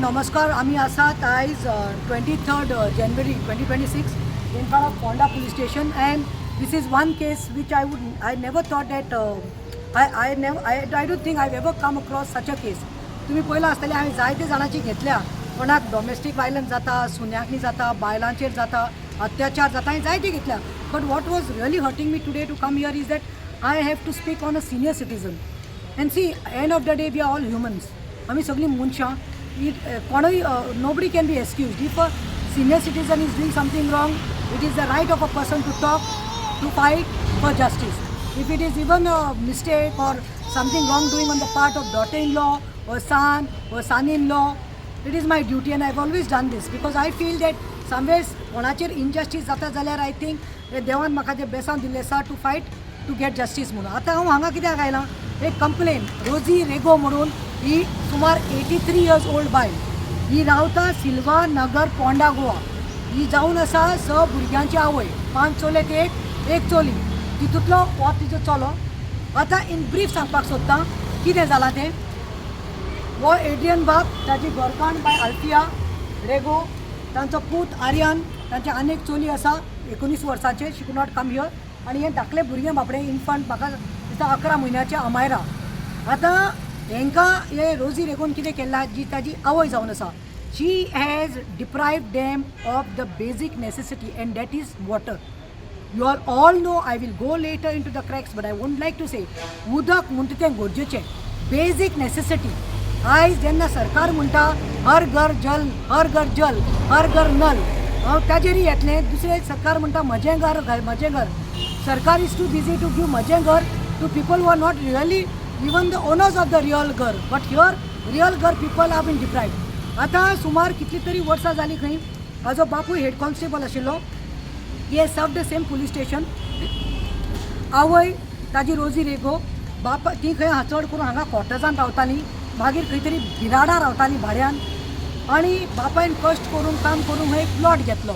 नमस्कार. आम्ही आसात आयज 23rd January 2026 in front of Ponda police station, and this is one case which I never thought that I don't think I've ever come across such a case. तुम्ही पहिला आसतले हांवें जायते जाणांची घेतल्या, कोणाक डोमेस्टीक वायलन्स जाता, सुन्यांनी जाता, बायलांचेर जाता, अत्याचार जाता, हांवें जायते घेतल्या. But what was really hurting me today to come here is that I have to speak on a senior citizen. And see, end of the day we are all humans. आमी सगळीं मनशां. कोणूय nobody can be excused. If a senior citizen is doing something wrong, it is the right of a person to talk, to fight for justice. If it is even a mistake or something wrongdoing on the part of daughter-in-law or son or son-in-law, it is my duty, and I've always done this because I feel that somewhere कोणाचेर injustice जाता जाल्यार I think देवान म्हाका जे बेसांव दिल्लें आसा to fight to get justice म्हणून. आतां हांव हांगा कित्याक आयलां, एक कंप्लेन रोजी रेगो म्हणून ही सुमार 83 years ओल्ड बायल. ही रावता सिल्वा नगर पोंडा गोवा. ही जावन आसा भुरग्यांची आवय, 5 चलयेक एक चली, तितूंतलो हो तिजो चलो. आतां इन ब्रीफ सांगपाक सोदतां कितें जालां तें. हो एड्रियन बाब, ताची घरकान्न बाय अल्फिया रेगो, तांचो पूत आर्यन, तांचे आनीक चली आसा 19 वर्सांचे, she could not come here. आनी हें धाकलें भुरगें बापडे इन्फंट, म्हाका दिसता 11 म्हयन्याचें अमायरा. आतां हेंकां हे रोजी रेगोन कितें केलां, जी ताजी आवय जावन आसा, she has deprived them of the basic necessity, and that is water. You are all know, I will go later in to the cracks, but I won't like to say उदक म्हणटा तें गरजेचें, बेजीक नेसेसिटी. आयज जेन्ना सरकार म्हणटा हर घर जल, हर घर जल, हर घर नल, ताजेरूय येतलें. दुसरें सरकार म्हणटा म्हजें घर म्हजें घर. सरकार is too busy to give म्हजें घर to people who are not really even the owners of the real घर, but here real घर people have been deprived. आतां सुमार कितली तरी वर्सां जालीं खंय हाजो बापूय हेड कॉन्स्टेबल आशिल्लो. He has served the same police station. आवय ताजी रोजी रेगो, बाप ती खंय चड करून हांगा कॉटेजान रावताली, मागीर खंय तरी बिराडा रावताली भाड्यान. आनी बापायन कश्ट करून काम करून एक प्लॉट घेतलो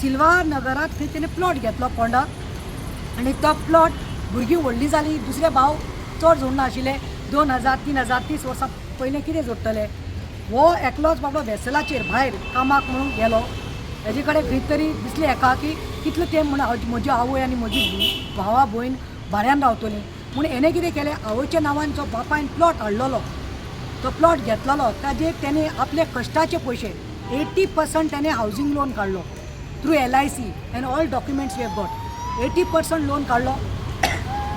सिल्वा नगरांत. खंय तेणें प्लॉट घेतलो पोंडा, आनी तो प्लॉट भुरगीं व्हडलीं जालीं. दुसरे भाव चड जोडना आशिल्ले, 2000, 3000, 30 वर्सां पयलें कितें जोडटले. हो एकलोच बाबा वेसलाचेर भायर कामाक म्हणून गेलो. हेजे कडेन खंय तरी दिसलें हेका की कितलो तेंप म्हणून म्हजी आवय आनी म्हजी भावा भयण भाड्यान रावतली म्हूण. हेणें कितें केलें, आवयच्या नांवान जो बापायन प्लॉट हाडलेलो, तो प्लॉट घेतलेलो, ताजेर तेणें आपले कश्टाचे पयशे 80% तेणें हावजींग लोन काडलो through LIC, and all documents we have got. 80% loan काडलो.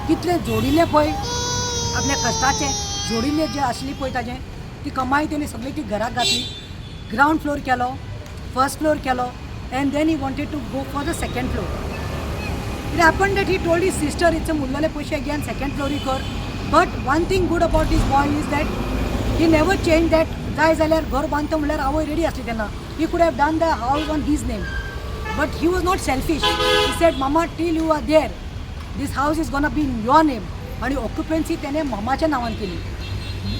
कितलें जोडिल्लें पळय आपल्या कश्टाचें, जोडिल्लें जें आसली पळय ताजें, ती कमाई तेणी सगळी ती घराक घातली. ग्रावंड फ्लोर केलो, फर्स्ट फ्लोर केलो, and then he wanted to go for the second floor. It happen that he told his sister its उरलेले पयशे घेवन सेकंड फ्लोरी कर. But one thing good about this boy is that he never change that. जाय जाल्यार घर बांदता म्हणल्यार आवय रेडी आसली तेन्ना. He could have done the house on his name, but he was not selfish. He said मामा till you are there, this house is gonna be in your name. आणि ऑक्युपन्सी त्याने मामाच्या नावान केली.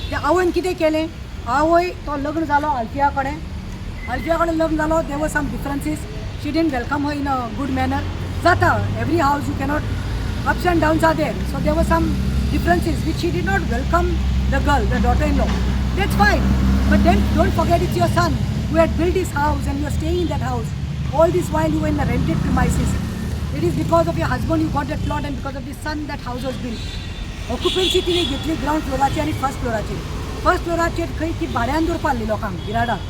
त्या आवयन कितें केलें, आवय तो लग्न जालो अल्फिया कडेन. अल्फिया कडेन लग्न जालो. There were some differences. She didn't welcome her in a good manner. जाता every house you cannot ups and downs are there. So there were some differences which she did not welcome the girl, the daughter in law. That's fine, but then don't forget it's your son who had build this house and you are staying in that house. All this while you were in the rented premises. It is because of your husband you got that plot, and because of the son that house was built. Occupancy तिने घेतली ground फ्लोराची आणि first फ्लोराचेर. First फ्लोराचेर खंय ती भाड्यान दवरपा आसली लोकांक बिराडाक.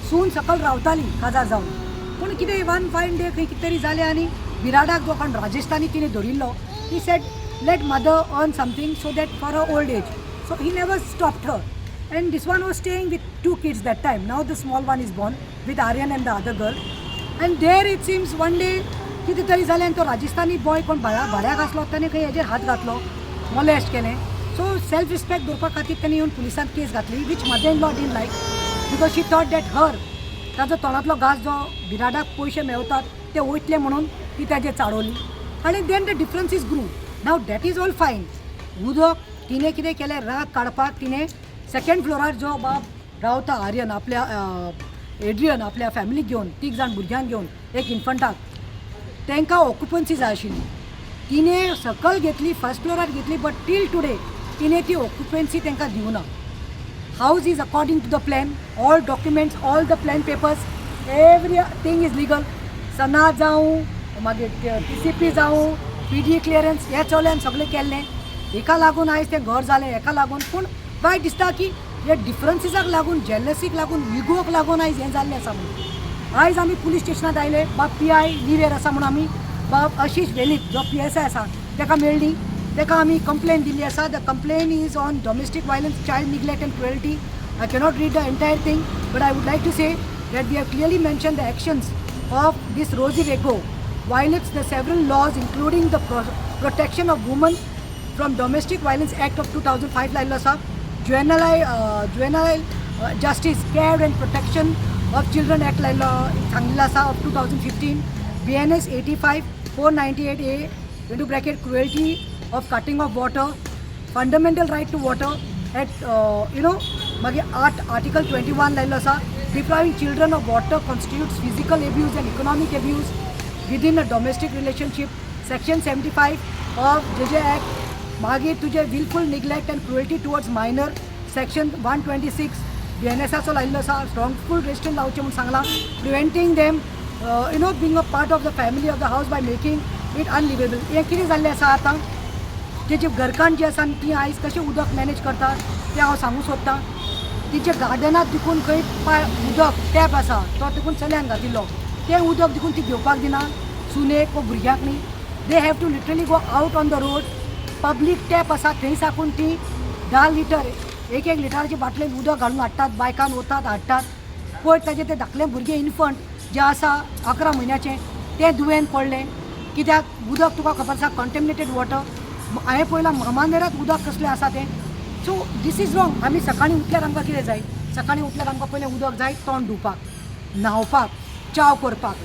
सून सकल रावताली काजार जावन. पूण कितें वन फायन डे खंय कितें तरी जालें आनी बिराडाक जो कोण राजस्थानी तिने दवरिल्लो, he said let mother earn something so that for a old age. So he never stopped her. And this one was staying with 2 kids that time. Now the small one is born with Aryan and the other girl. And there it seems one day कितें तरी जालें आनी तो Rajasthani boy कोण भाड्याक आसलो ताणें खंय हेजेर हात घातलो, मोलेस्ट केलें. सो सेल्फ रिस्पेक्ट दवरपा खातीर ताणें येवन पुलिसांत केस घातली, which mother in law didn't like, because she thought that her ताजो तोंडांतलो घास जो बिराडाक पयशे मेळटात ते वयतले म्हणून ती ताजेर चाडवली. आनी then the differences grew. Now that is all fine. उदक तिणें कितें केलें, राग काडपाक तिणें सेकंड फ्लोरार जो बाब रावता आर्यन, आपल्या एड्रियन आपल्या फॅमिलीक घेवन, 3 जाण भुरग्यांक घेवन, एक इन्फंटाक, तांकां ऑक्युपन्सी जाय आशिल्ली. तिने सकल घेतली, फर्स्ट फ्लोरार घेतली, बट टील टुडे तिने ती ऑक्युपन्सी तांकां दिवना. House is according to the plan. All documents, all the plan papers, everything is legal. सना जावं मागीर TCP जावं PD क्लियरन्स हे चल्यान सगळें केल्लें. एका लागून आयज तें घर जालें एका लागून. पूण वायट दिसता की हे डिफरन्सीसाक लागून जेलसीक लागून इगोक लागून आयज हें जाल्लें आसा म्हणून. आयज आमी पुलीस स्टेशनांत आयले. बाब PI निवेर आसा म्हणून आमी बाब आशीश वेलीत जो PSI आसा ताका मेळ्ळी. ताका आमी कंप्लेन दिल्ली आसा. The complain is on domestic violence, child neglect and cruelty. I cannot read the entire thing, but I would like to say that we have clearly mentioned the actions of this Rosie Rego violates the several laws, including the Protection of Women from Domestic Violence Act of 2005 laila sa, Juvenile Justice, Care and Protection of Children Act laila सांगलेला sa of 2015, BNS 85 498A into bracket cruelty of cutting of water, fundamental right to water at मागीर Article 21 लायलो आसा, depriving children of water constitutes physical abuse and economic abuse within a domestic relationship. Section 75 of JJ Act, मागीर तुजे willful neglect and cruelty towards minor. Section 126 BNSAचो लायल्लो आसा, wrongful restraint लावचे म्हणून Sangla, preventing them being a part of the family of the house by making it unlivable. हें कितें जाल्लें आसा आतां, तेजे घरकान्न जी आसा ती आयज कशें उदक मॅनेज करता तें हांव सांगूं सोदतां. तिच्या गार्डनात देखून खंय उदक टॅप आसा तो देखून चल्यान घातिल्लो, तें उदक देखून ती घेवपाक दिना सुनेक वा भुरग्याक न्ही. They have to literally go out on the road. Public tap आसा थंय साकून ती 10 लिटर एक लिटराची बाटलेन उदक घालून हाडटात, बायकान वतात हाडटात. पळय ताजें तें धाकलें भुरगें इन्फंट जें आसा 11 म्हयन्याचें तें दुयेंत पडलें. कित्याक उदक तुका खबर आसा कंटेमिनेटेड वॉटर. हांवें पळयलां मामांदेरांत उदक कसलें आसा तें. सो दीस इज रॉंग. आमी सकाळीं उठल्यार आमकां कितें जाय, सकाळीं उठल्यार आमकां पयलें उदक जाय तोंड धुवपाक, न्हावपाक, च्या करपाक,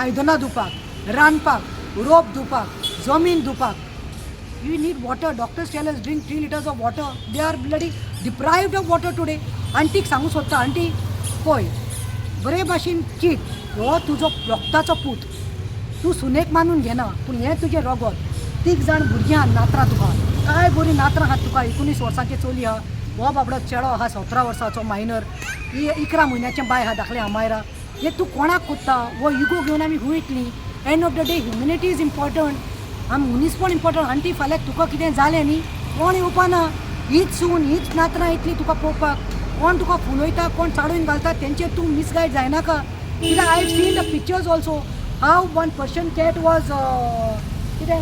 आयदनां धुवपाक, रांदपाक, रोप धुवपाक, जमीन धुवपाक. You need water. Doctors tell us drink 3 liters of water. They are bloody deprived of water today. आंटीक सांगूं सोदता, आंटी पळय बरे भाशेन चीट, हो तुजो रोगताचो पूत, तूं सुनेक मानून घेना पूण हें तुजें रगत. 3 जाण भुरग्यां नात्रां तुका, काय बरी नात्रां आहात तुका. 19 वर्सांची चली आहा, हो बाबडो चेडो आहा 17 वर्साचो मायनर, ही 11 म्हयन्याचें बाय आहा धाकलें आमायरा. हे तूं कोणाक कोत्ता? हो इगो घेवन आमी हूं वयतलीं. End of the day humanity is important, आमी मनीसपण इम्पॉर्टंट. आंटी फाल्यां तुका कितें जालें न्ही कोण येवपाना, हीच सून हीच नात्रां येतलीं तुका पळोवपाक. कोण तुका फुलोयता कोण चाडून घालता तेंचेर तूं मिसगायड जायनाका. कित्याक I have seen the pictures also how one person cut was कितें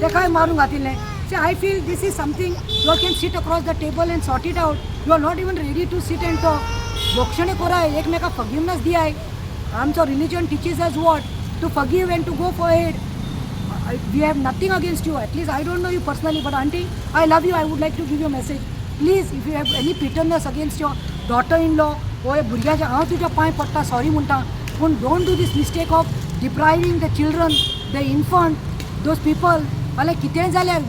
तेकाय मारून घातिल्लें. See, I feel this is something you can sit across the table and sort it out. You are not even ready to sit and talk. बोक्षणे कोराय, एकमेका forgiveness दियाय. आमचो religion teaches us what? To forgive and to go for it. We have nothing against you. At least I don't know you personally, but auntie, I love you. I would like to give you a message. Please, if you have any bitterness against your daughter-in-law or भुरग्याच्या हांव तुज्या पांय पडटा sorry म्हणटा, पूण don't do this mistake of depriving the children, the infant, those people. फाल्यां कितेंय जाल्यार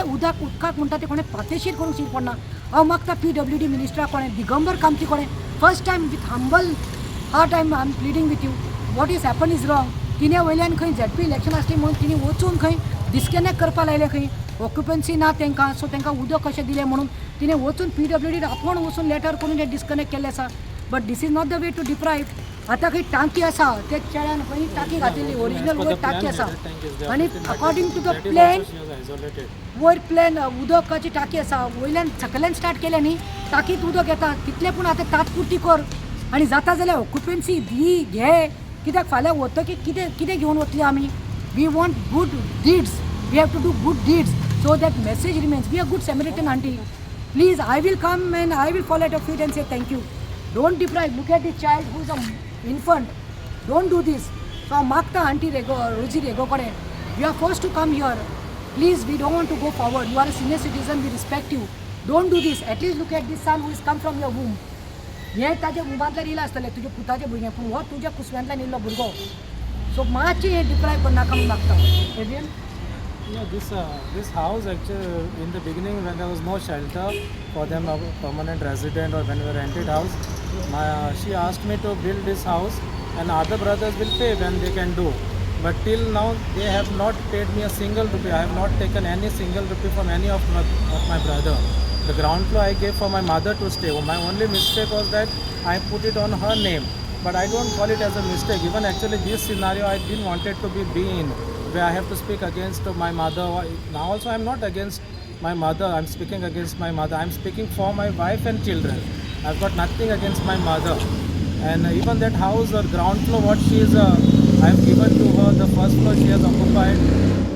उदकाक म्हणटा तें कोणें पातेशीर करूंक शीक पडना. हांव मागता PWD मिनिस्टराक कोणें दिगंबर कामती कोणें first time with humble heart I am pleading with you. What is happen is wrong. तिणें वयल्यान खंय ZP इलेक्शन आसली म्हणून तिणें वचून खंय डिस्कनेक्ट करपा लायलें, खंय ऑक्युपन्सी ना तांकां, सो तांकां उदक कशें दिलें म्हणून तिणें वचून PWD आपूण वचून लेटर करून तें डिस्कनेक्ट केल्लें आसा. But this is not the way to deprive. आतां खंय टांकी आसा त्या चेड्यान खंय टांकी घातिल्ली, ओरिजिनल वयर टांकी आसा आनी अकॉर्डिंग टू द प्लॅन वयर प्लॅन उदकाची टांकी आसा. वयल्यान सकयल्यान स्टार्ट केलें न्ही टांकीत उदक येता तितलें, पूण आतां तात्पुरती कर आनी जाता जाल्यार ऑक्युपन्सी दी घे. कित्याक फाल्यां वतकीर कितें घेवन वतलीं आमी. We want good deeds, we have to do good deeds so that message remains. We are good Samaritan aunty. Please I will come and I will follow at your feet and say thank you. Don't deprive. Look at this child who is a infant. Don't do this. So magta auntie Rosie Rego kode, you are forced to come here. Please, we don't want to go forward. You are a senior citizen, we respect you. Don't do this. At least look at this son who has come from your womb. हे ताजे मुबांतल्यार येयला आसतलें तुजे पुताचें भुरगें, पूण हो तुज्या कुसव्यांतल्यान येयल्लो भुरगो. सो मातशें हें डिप्रायव करनाका म्हूण मागता. एडरियन? Yeah, this house actually in the beginning when there was no shelter for them, a permanent resident or when we rented house, she asked me to build this house and other brothers will pay when they can do. But till now they have not paid me a single rupee. I have not taken any single rupee from any of my brother. The ground floor I gave for my mother to stay. My only mistake was that I put it on her name. But I don't call it as a mistake. Even actually this scenario I didn't want it to be in, where I have to speak against my mother. Now also I'm not against my mother. I'm speaking against my mother. I'm speaking for my wife and children. I've got nothing against my mother. And even that house or ground floor, what she is, I've given to her. The first floor she has occupied.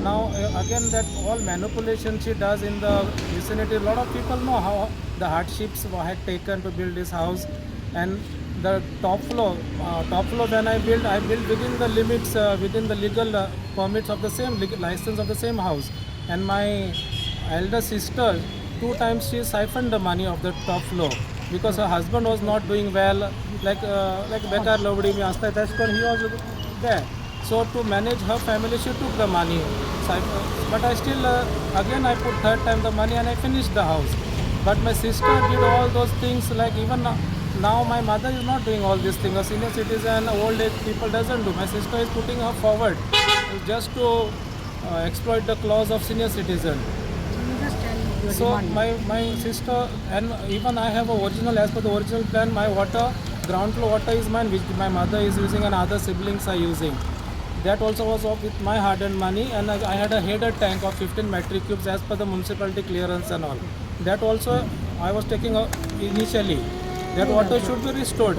Now again that all manipulation she does in the vicinity. A lot of people know how the hardships were had taken to build this house, and the top floor when I built within the limits, within the legal permits of the same legal license of the same house. And my elder sister, 2 times she siphoned the money of the top floor because her husband was not doing well, like Bekar Lovdi mein asta hai, that's when he was there. So to manage her family, she took the money. But I still, again I put third time the money and I finished the house. But my sister did all those things, like even now my mother is not doing all these things. A senior citizen, old age people doesn't do. My sister is putting her forward just to exploit the clause of senior citizen. You just tell me your So demand. my sister, and even I have a original, as per the original plan, my water, ground floor water is mine, which my mother is using and other siblings are using. That also was off with my hard-earned money, and I had a header tank of 15 metric cubes as per the municipality clearance and all. That also I was taking initially. That water should be restored.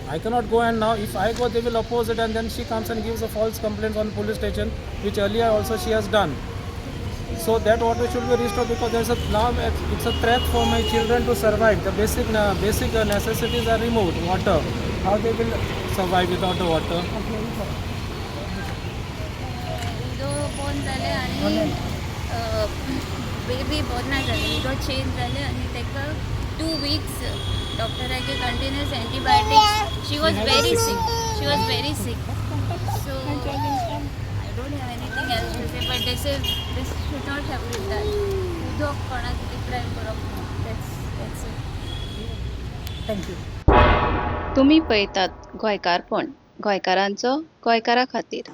I cannot go, and now if I go they will oppose it, and then she comes and gives a false complaint on police station, which earlier also she has done. So that water should be restored because now it's a threat for my children to survive. The basic necessities are removed. Water, how they will survive without the water? उदो born जाले आनी baby born ना जाले उदो change जाले आनी तेका 2 weeks डॉक्टरागे continuous antibiotics she was very sick so I don't have anything else to say, but this should not have been done. उदो कोणाक डिप्राइव करप that's it. Thank you. तुम्ही पळयतात गोंयकारपण गोंयकारांचो गोंयकारा खातीर.